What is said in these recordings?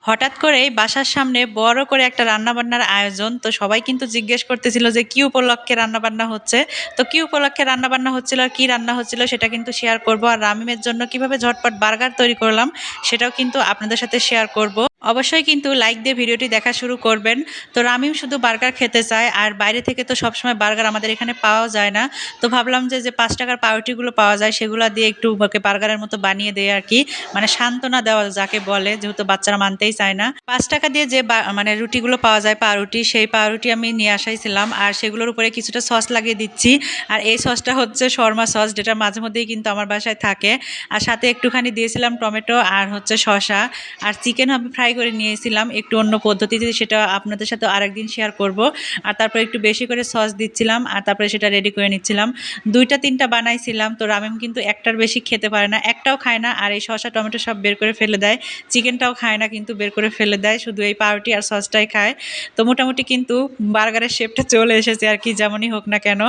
হঠাৎ করেই বাসার সামনে বড় করে একটা রান্নাবান্নার আয়োজন। তো সবাই কিন্তু জিজ্ঞেস করতেছিল যে কি উপলক্ষে রান্নাবান্না হচ্ছে। তো কি উপলক্ষে রান্নাবান্না হচ্ছিল আর কি রান্না হচ্ছিল সেটা কিন্তু শেয়ার করব। আর রামিমের জন্য কিভাবে ঝটপট বার্গার তৈরি করলাম সেটাও কিন্তু আপনাদের সাথে শেয়ার করব। অবশ্যই কিন্তু লাইক দিয়ে ভিডিওটি দেখা শুরু করবেন। তো রামিম শুধু বার্গার খেতে চায়, আর বাইরে থেকে তো সবসময় বার্গার আমাদের এখানে পাওয়া যায় না। তো ভাবলাম যে 5 টাকার পাউরুটিগুলো পাওয়া যায় সেগুলো দিয়ে একটু ওকে বার্গারের মতো বানিয়ে দেয় আর কি, মানে সান্ত্বনা দেওয়া যাকে বলে, যেহেতু বাচ্চারা মানতেই চায় না। 5 টাকা দিয়ে যে মানে রুটিগুলো পাওয়া যায় পাউরুটি, সেই পাউরুটি আমি নিয়ে আসাইছিলাম আর সেগুলোর উপরে কিছুটা সস লাগিয়ে দিচ্ছি। আর এই সসটা হচ্ছে শর্মা সস, যেটা মাঝে মধ্যেই কিন্তু আমার বাসায় থাকে। আর সাথে একটুখানি দিয়েছিলাম টমেটো আর হচ্ছে শসা। আর চিকেন আমি ফ্রাই করে নিয়েছিলাম একটু অন্য পদ্ধতিতে, সেটা আপনাদের সাথে আরেকদিন শেয়ার করব। আর তারপর একটু বেশি করে সস দিচ্ছিলাম আর তারপরে সেটা রেডি করে নিচ্ছিলাম। 2টা 3টা বানাইছিলাম। তো রামিম কিন্তু একটার বেশি খেতে পারে না, একটাও খায় না। আর এই শসা টমেটো সব বের করে ফেলে দেয়। চিকেনটাও খায় না, কিন্তু বের করে ফেলে দেয়, শুধু এই পাউরুটি আর সসটাই খায়। তো মোটামুটি কিন্তু বার্গারের শেপটা চলে এসেছে আর কি, যেমনই হোক না কেন।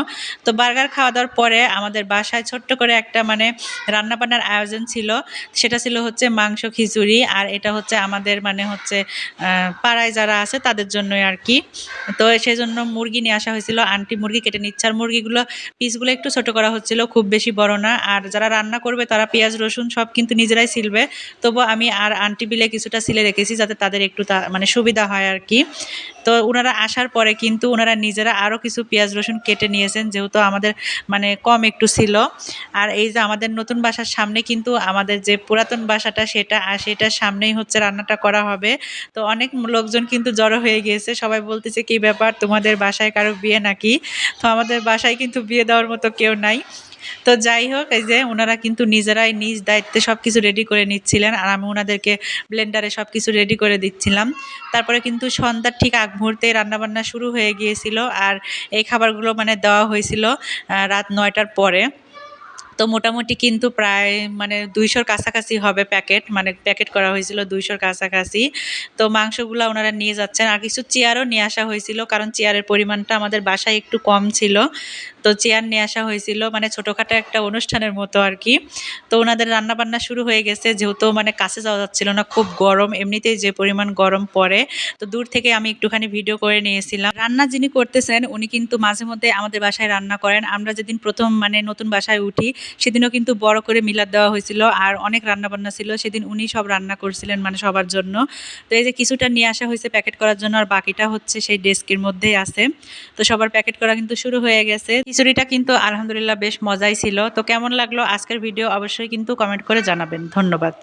তো বার্গার খাওয়া দাওয়ার পরে আমাদের বাসায় ছোট্ট করে একটা মানে রান্নাবান্নার আয়োজন ছিল। সেটা ছিল হচ্ছে মাংস খিচুড়ি। আর এটা হচ্ছে আমাদের মানে হচ্ছে পাড়ায় যারা আছে তাদের জন্যই আর কি। তো সেই জন্য মুরগি নিয়ে আসা হয়েছিল, আন্টি মুরগি কেটে নিচ্ছে। আর মুরগিগুলো পিসগুলো একটু ছোট করা হচ্ছিল, খুব বেশি বড় না। আর যারা রান্না করবে তারা পেঁয়াজ রসুন সব কিন্তু নিজেরাই ছিলবে। তবু আমি আর আন্টি বিলে কিছুটা সিলে রেখেছি যাতে তাদের একটু মানে সুবিধা হয় আর কি। তো ওনারা আসার পরে কিন্তু ওনারা নিজেরা আরও কিছু পেঁয়াজ রসুন কেটে নিয়েছেন, যেহেতু আমাদের মানে কম একটু ছিল। আর এই যে আমাদের নতুন বাসার সামনে কিন্তু আমাদের যে পুরাতন বাসাটা সেটা, আর সেটার সামনেই হচ্ছে রান্নাটা করা হবে। তো অনেক লোকজন কিন্তু জড়ো হয়ে গিয়েছে, সবাই বলতেছে কি ব্যাপার, তোমাদের বাসায় কারো বিয়ে নাকি? তো আমাদের বাসায় কিন্তু বিয়ে দেওয়ার মতো কেউ নাই। তো যাই হোক, এই যে ওনারা কিন্তু নিজেরাই নিজ দায়িত্বে সবকিছু রেডি করে নিচ্ছিলেন আর আমি ওনাদেরকে ব্লেন্ডারে সবকিছু রেডি করে দিচ্ছিলাম। তারপরে কিন্তু সন্ধ্যার ঠিক আগ মুহূর্তে রান্নাবান্না শুরু হয়ে গিয়েছিল। আর এই খাবারগুলো মানে দেওয়া হয়েছিল রাত 9টার পরে। তো মোটামুটি কিন্তু প্রায় মানে 200-র কাছাকাছি হবে প্যাকেট, মানে প্যাকেট করা হয়েছিল 200-র কাছাকাছি। তো মাংসগুলো ওনারা নিয়ে যাচ্ছেন। আর কিছু চেয়ারও নিয়ে আসা হয়েছিল, কারণ চেয়ারের পরিমাণটা আমাদের বাসায় একটু কম ছিল। তো চেয়ার নিয়ে আসা হয়েছিল, মানে ছোটোখাটো একটা অনুষ্ঠানের মতো আর কি। তো ওনাদের রান্নাবান্না শুরু হয়ে গেছে, যেহেতু মানে কাছে যাওয়া যাচ্ছিল না, খুব গরম, এমনিতেই যে পরিমাণ গরম পড়ে। তো দূর থেকে আমি একটুখানি ভিডিও করে নিয়েছিলাম। রান্না যিনি করতেছেন উনি কিন্তু মাঝে মধ্যে আমাদের বাসায় রান্না করেন। আমরা যেদিন প্রথম মানে নতুন বাসায় উঠি সেদিনও কিন্তু বড় করে মিলাদ দেওয়া হয়েছিল আর অনেক রান্নাবান্না ছিল। সেদিন উনি সব রান্না করছিলেন মানে সবার জন্য। তো এই যে কিছুটা নিয়ে আসা হয়েছে প্যাকেট করার জন্য, আর বাকিটা হচ্ছে সেই ডেস্কের মধ্যেই আছে। তো সবার প্যাকেট করা কিন্তু শুরু হয়ে গেছে। খিচুড়িটা কিন্তু আলহামদুলিল্লাহ বেশ মজাই ছিল। তো কেমন লাগলো আজকের ভিডিও অবশ্যই কিন্তু কমেন্ট করে জানাবেন। ধন্যবাদ।